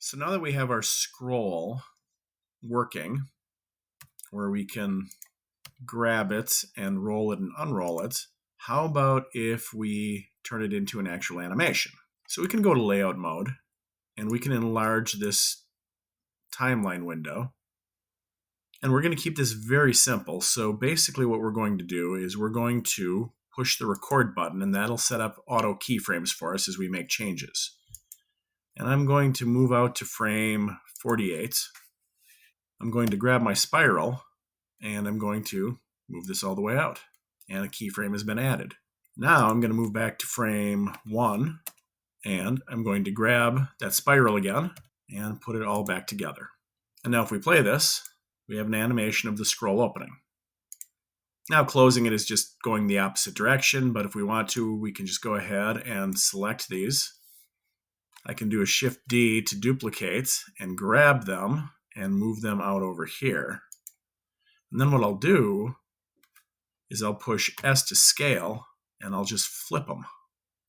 So now that we have our scroll working, where we can grab it and roll it and unroll it, how about if we turn it into an actual animation? So we can go to layout mode and we can enlarge this timeline window. And we're going to keep this very simple. So basically what we're going to do is we're going to push the record button, and that'll set up auto keyframes for us as we make changes. And I'm going to move out to frame 48. I'm going to grab my spiral, and I'm going to move this all the way out. And a keyframe has been added. Now I'm going to move back to frame 1, and I'm going to grab that spiral again and put it all back together. And now if we play this, we have an animation of the scroll opening. Now closing it is just going the opposite direction, but if we want to, we can just go ahead and select these. I can do a Shift D to duplicate and grab them and move them out over here. And then what I'll do is I'll push S to scale, and I'll just flip them.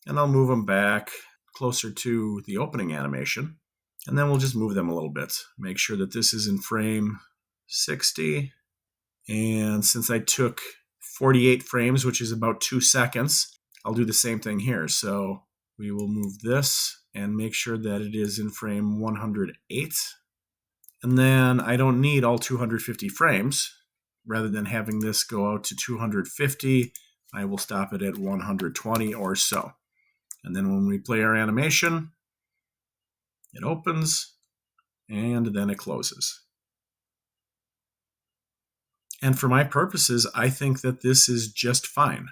And I'll move them back closer to the opening animation. And then we'll just move them a little bit. Make sure that this is in frame 60. And since I took 48 frames, which is about 2 seconds, I'll do the same thing here. So we will move this and make sure that it is in frame 108. And then I don't need all 250 frames. Rather than having this go out to 250, I will stop it at 120 or so. And then when we play our animation, it opens and then it closes. And for my purposes, I think that this is just fine.